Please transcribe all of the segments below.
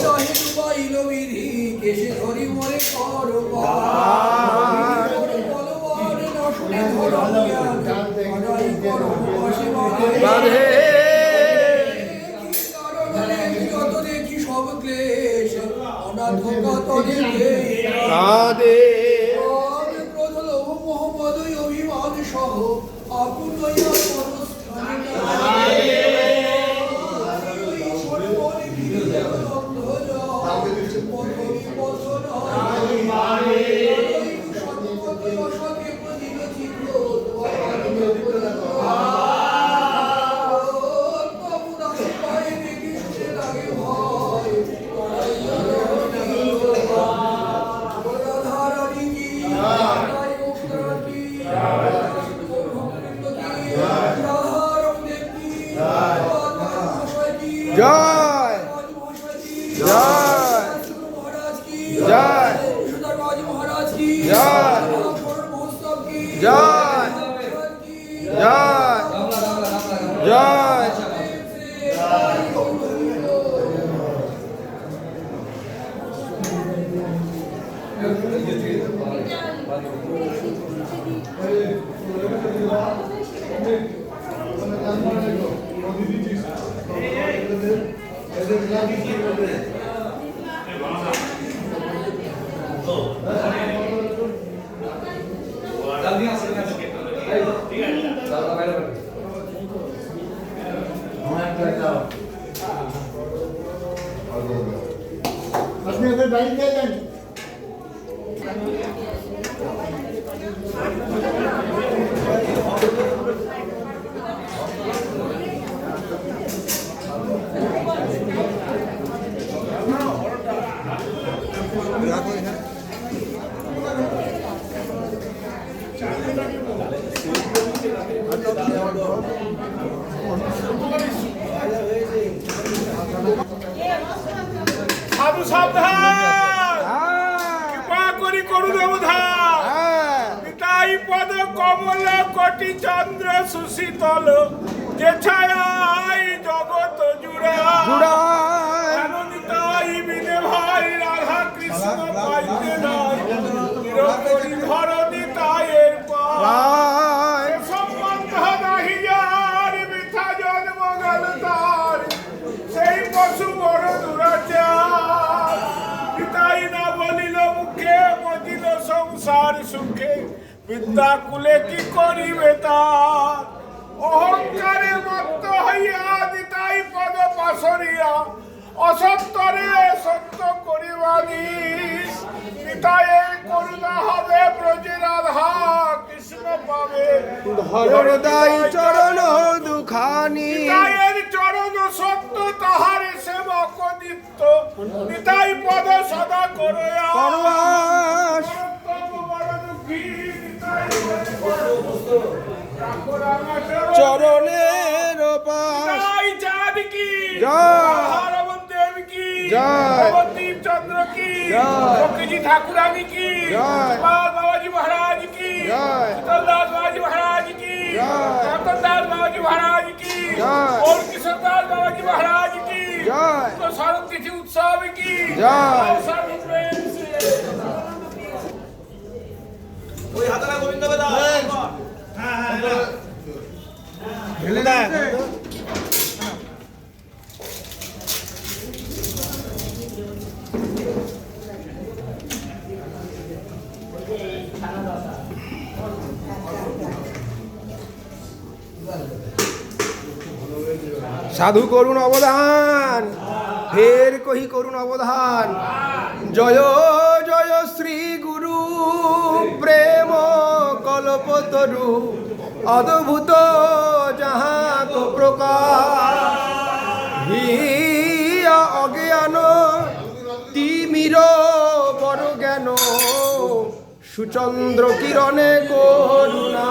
তাহে ডুবাইল বিধি কেশে ধরি মরে কর যত দেখি সব ক্লেশ অনাথ কত দেখে প্রধল মোহাম্মদ অভিমান সহ আপন জয় জয় জয় মহারাজ কি জয় জয় জয় জয় আপনি ওদের বাড়ি দিয়ে যান। সাধু সাবধান, কৃপা করি করুন অবধান। নিতাই পদ কমল কোটি চন্দ্র সুশীতল, যে ছায়াই জগৎ জুড়া। নিতাই বিনে ভাই রাধা কৃষ্ণ পাইতে নাই, চিরকরি ধর নিতাইয়ের পায়। সম্বন্ধ নাহি আর বৃথা জন্ম গেল তার, সেই পশু বড় দুরাচার। পিতাই না বলিল মুখে, মজিল সংসার সুখে, বিদ্যা কুলে কি করিবে তার। অহংকারে মত্ত হইয়া নিতাই পদ পাশরিয়া, অসত্যরে সত্য করিবানি। নিতাইয়ের করুণা হবে ব্রজে রাধা কৃষ্ণ পাবে, ধরদাই চরণ দুখানি। নিতাইয়ের চরণ সত্য তাহার সেবক নিত্য, নিতাই পদ সদা করয়া। চরণের পাশ কি জয় দেব কি জয় চন্দ্র কি জয় লক্ষ্মীজি ঠাকুরানী কি জয় বাবাজি মহারাজ কি জয় শীতলদাস বাবাজি মহারাজ কি জয় রতনদাস বাবাজি মহারাজ কি জয় और किशोर दास बाबाजी महाराज की জয় तो शारद तिथि उत्सव की জয় सर्व प्रेम से ওই হাতারা গোবিন্দ বেদা। ঢেলে দেয়। সাধু করুণ অবদান, ফের কহি করুণ অবদান। জয় জয় শ্রী গুরু প্রেম কল্পতরু, অদ্ভুত যাহা কো প্রকার। হিয়া অজ্ঞান তিমির বড় জ্ঞান, সুচন্দ্র কিরণে করুণা।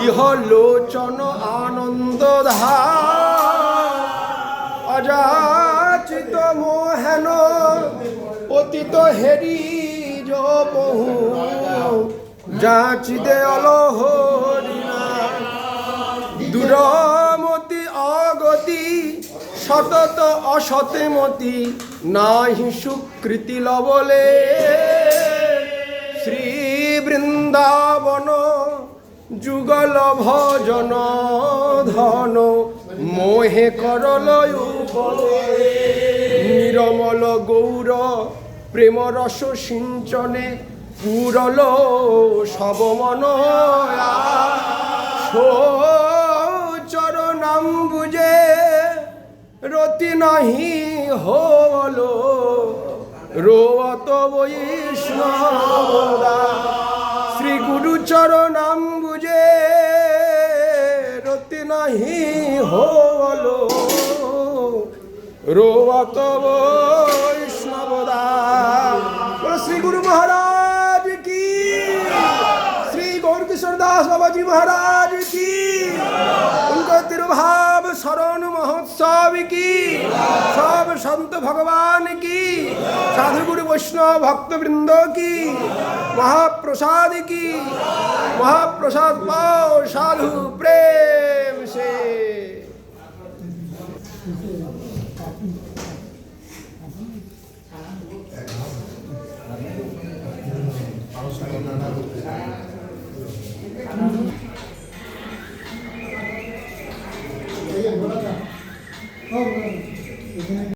ইহ লোচন আনন্দ ধার, অযাচিত মোহেন পতিত হেরি বহু। যাচিদে অলহরিণা, দূরমতি অগতি, সতত অসতে মতি। নাহি সুকৃতি লবলে শ্রী বৃন্দাবন যুগল ভজন ধন মোহে করলয় নিরমল গৌর প্রেম রস সিঞ্চনে পুরল সব মন চরণাম্বুজে রতি নাহি হলো রোয়ত বৈষ্ণবদা শ্রী গুরু চরণাম্বুজে রতি নাহি হলো রোয়ত বৈষ্ণবদা। बोलो श्री गुरु महाराज की, श्री गौर किशोर दास बाबा जी महाराज की, उनको तिरुभाव शरण महोत्सव की, सब संत भगवान की, साधु गुरु वैष्णव भक्त वृंदों की, महाप्रसाद की, महाप्रसाद पाओ साधु प्रेम से। নানা